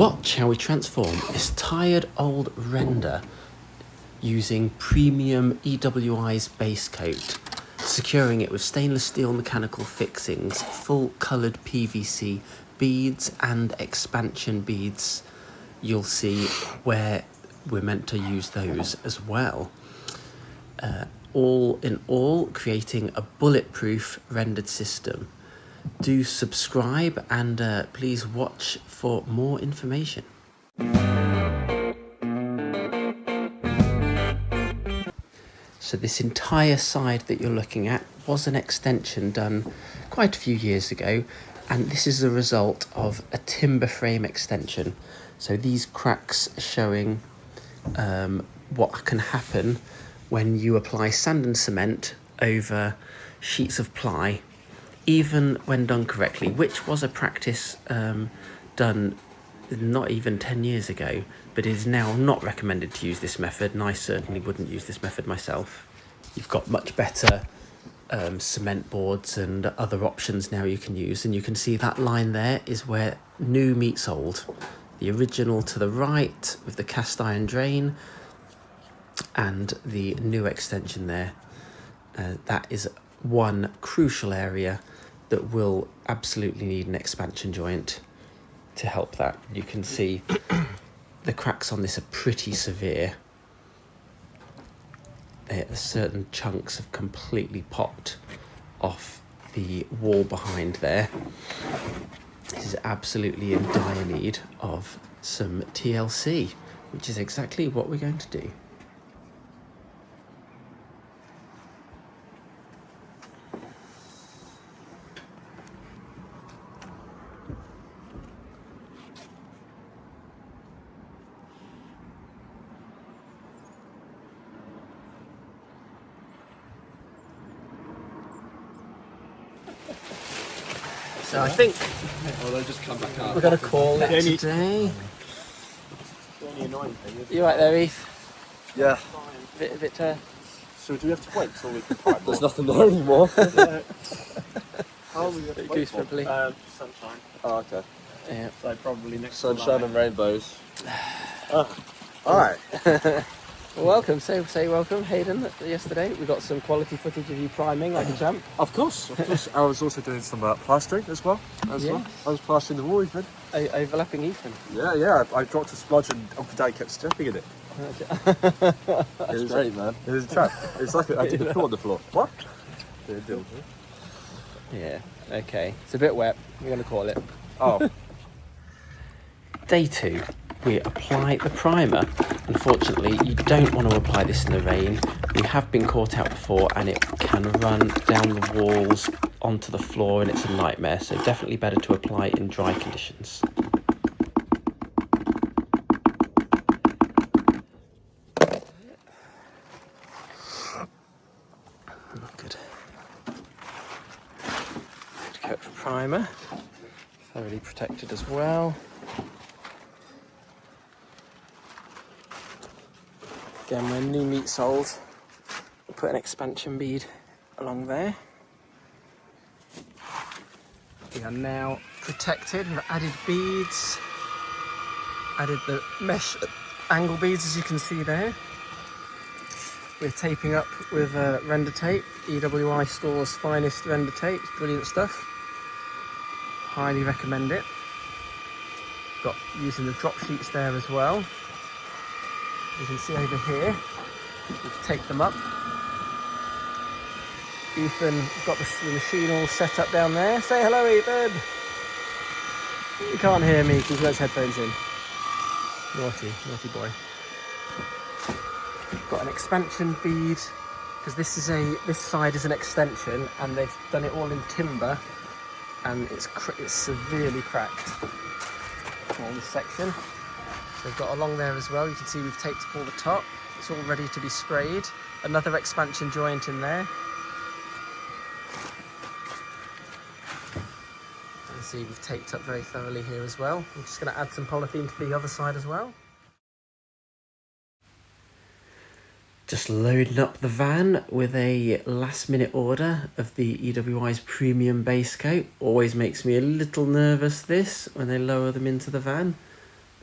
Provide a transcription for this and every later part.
Watch how we transform this tired old render using premium EWI's base coat, securing it with stainless steel mechanical fixings, full coloured PVC beads and expansion beads. You'll see where we're meant to use those as well. All in all, creating a bulletproof rendered system. Do subscribe and please watch for more information. So this entire side that you're looking at was an extension done quite a few years ago, and this is a result of a timber frame extension. So these cracks showing what can happen when you apply sand and cement over sheets of ply, even when done correctly, which was a practice done not even 10 years ago, but it is now not recommended to use this method, and I certainly wouldn't use this method myself. You've got much better cement boards and other options now you can use, and you can see that line there is where new meets old. The original to the right with the cast iron drain, and the new extension there. That is one crucial area that will absolutely need an expansion joint to help that. You can see the cracks on this are pretty severe. Certain chunks have completely popped off the wall behind there. This is absolutely in dire need of some TLC, which is exactly what we're going to do. So I think they'll just come back up. we're going to call it today. You right there, Heath? Yeah. Bit So do we have to wait till we can pipe? There's nothing there anymore. How are we going to wait for? Sunshine. Oh, okay. Yeah. So probably next sunshine and rainbows. Alright. Well, welcome. Say welcome, Hayden. Yesterday we got some quality footage of you priming like a champ. Of course. I was also doing some plastering as well. I was plastering the wall, Ethan. Overlapping Ethan. Yeah. I dropped a splodge and Uncle Dad kept stepping in it. It was great, man. It was a trap. It's like I did a floor on the floor. What? Yeah. Okay. It's a bit wet. We're going to call it. Oh. Day 2. We apply the primer. Unfortunately, you don't want to apply this in the rain. We have been caught out before and it can run down the walls onto the floor and it's a nightmare. So definitely better to apply in dry conditions. Good. Good coat for primer. Thoroughly protected as well. Again, when new meat's old, we'll put an expansion bead along there. We are now protected. We've added beads, added the mesh angle beads as you can see there. We're taping up with render tape, EWI Store's finest render tape. It's brilliant stuff. Highly recommend it. Got using the drop sheets there as well. You can see over here, we've taped them up. Ethan got the machine all set up down there. Say hello, Ethan. You can't hear me because he has headphones in. Naughty boy. Got an expansion bead because this side is an extension and they've done it all in timber and it's severely cracked on this section. So we've got along there as well. You can see we've taped up all the top. It's all ready to be sprayed. Another expansion joint in there. You can see we've taped up very thoroughly here as well. I'm just going to add some polythene to the other side as well. Just loading up the van with a last minute order of the EWI's premium base coat. Always makes me a little nervous this when they lower them into the van.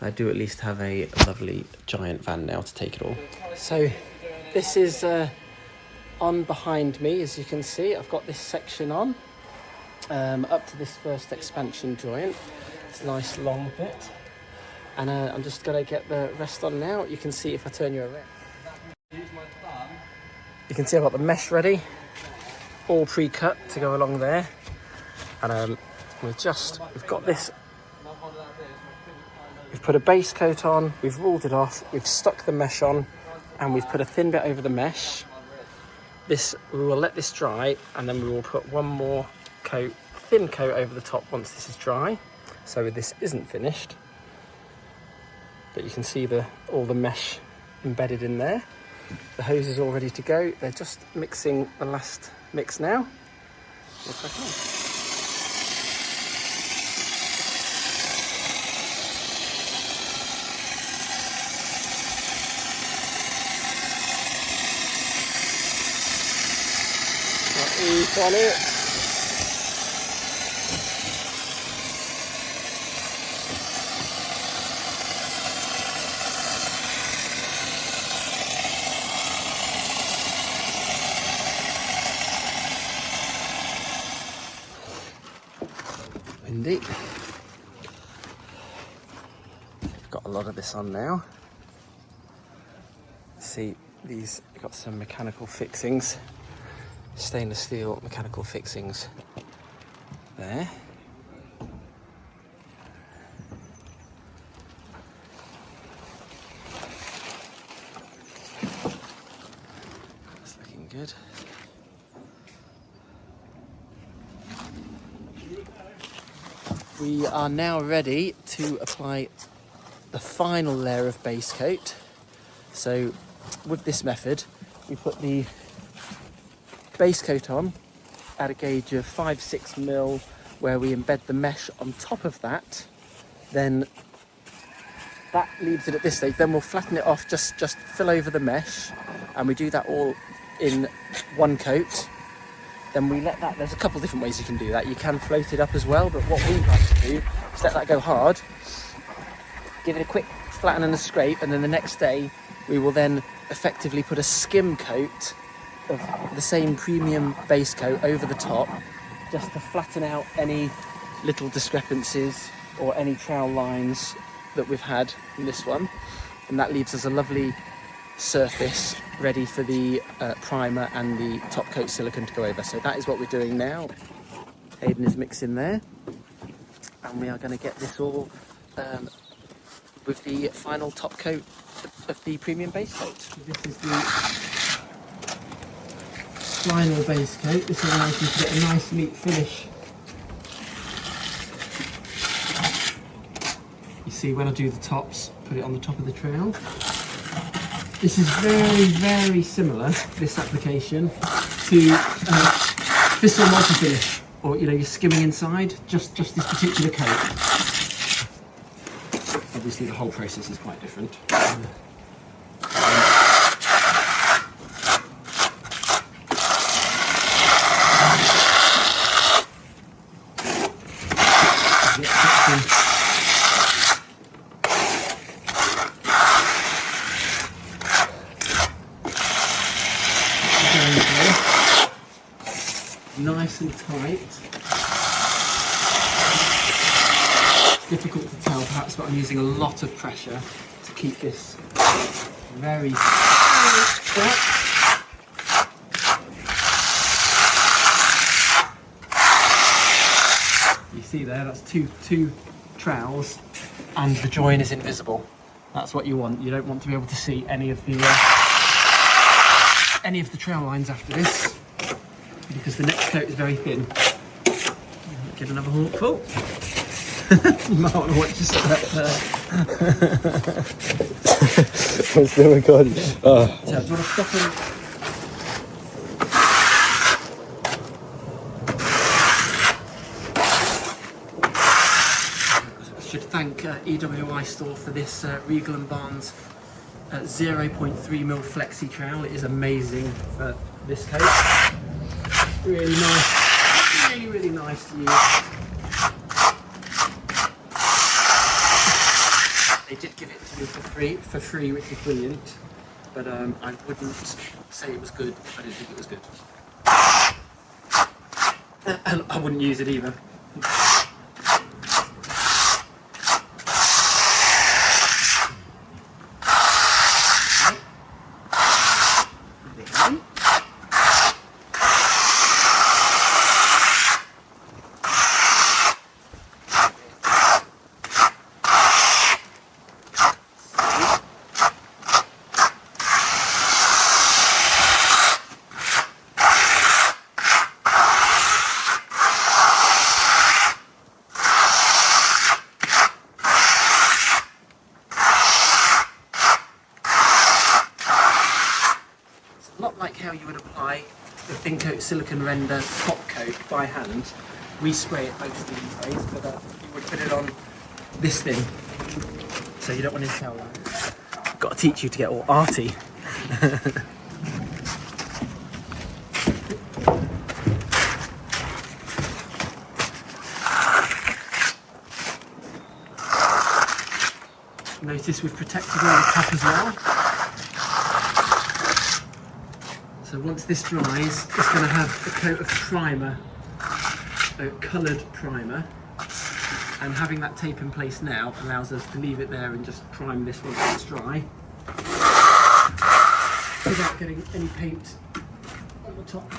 I do at least have a lovely giant van now to take it all. So this is on behind me, as you can see. I've got this section on up to this first expansion joint. It's a nice long bit, and I'm just going to get the rest on now. You can see if I turn you around. You can see I've got the mesh ready, all pre-cut to go along there, and we've got this. We've put a base coat on, we've ruled it off, we've stuck the mesh on, and we've put a thin bit over the mesh. We will let this dry, and then we will put one more coat, thin coat over the top once this is dry. So this isn't finished, but you can see all the mesh embedded in there. The hose is all ready to go. They're just mixing the last mix now. We'll crack on. Eat on it. Windy. Got a lot of this on now. See, these got some mechanical fixings. Stainless steel mechanical fixings there. That's looking good. We are now ready to apply the final layer of base coat. So with this method, we put the base coat on at a gauge of 5-6 mil, where we embed the mesh on top of that. Then that leaves it at this stage. Then we'll flatten it off, just fill over the mesh, and we do that all in one coat. Then we let that, there's a couple different ways you can do that. You can float it up as well, but what we like to do is let that go hard, give it a quick flatten and a scrape, and then the next day we will then effectively put a skim coat of the same premium base coat over the top, just to flatten out any little discrepancies or any trowel lines that we've had in this one, and that leaves us a lovely surface ready for the primer and the top coat silicone to go over. So that is what we're doing now. Aidan is mixing there, and we are going to get this all with the final top coat of the premium base coat. This is the final base coat. This allows you to get a nice neat finish. You see, when I do the tops, put it on the top of the trowel. This is very, very similar, this application, to Thistle multi-finish, or you're skimming inside, just this particular coat. Obviously the whole process is quite different. Nice and tight. It's difficult to tell perhaps, but I'm using a lot of pressure to keep this very tight. You see there, that's two trowels, and the join is invisible. That's what you want. You don't want to be able to see any of the trowel lines after this, because the next coat is very thin. Give another hawkful. You might want to watch your step there. I'm still recording. So, do you want to stop and... I should thank EWI store for this Regal & Barnes 0.3mm flexi trowel. It is amazing for this coat. Really nice, really nice to use. They did give it to me for free, which is brilliant. But I wouldn't say it was good if I didn't think it was good. And I wouldn't use it either. Not like how you would apply the thin coat silicone render top coat by hand. We spray it mostly these days, but you would put it on this thing, so you don't want to tell. Got to teach you to get all arty. Notice we've protected all the top as well. So once this dries, it's going to have a coat of primer, a coloured primer, and having that tape in place now allows us to leave it there and just prime this once it's dry, without getting any paint on the top.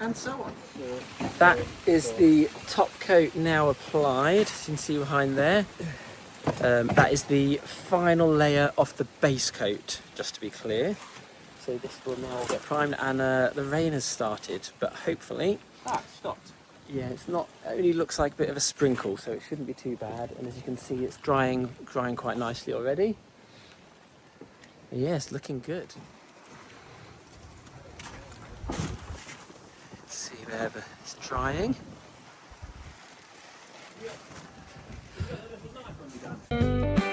And so on. That is the top coat now applied, as you can see behind there. That is the final layer of the base coat, just to be clear. So this will now get primed, and the rain has started, but hopefully... Ah, it stopped. Yeah, it's not, it only looks like a bit of a sprinkle, so it shouldn't be too bad. And as you can see, it's drying quite nicely already. Yeah, it's looking good. See there, it's drying. Yeah.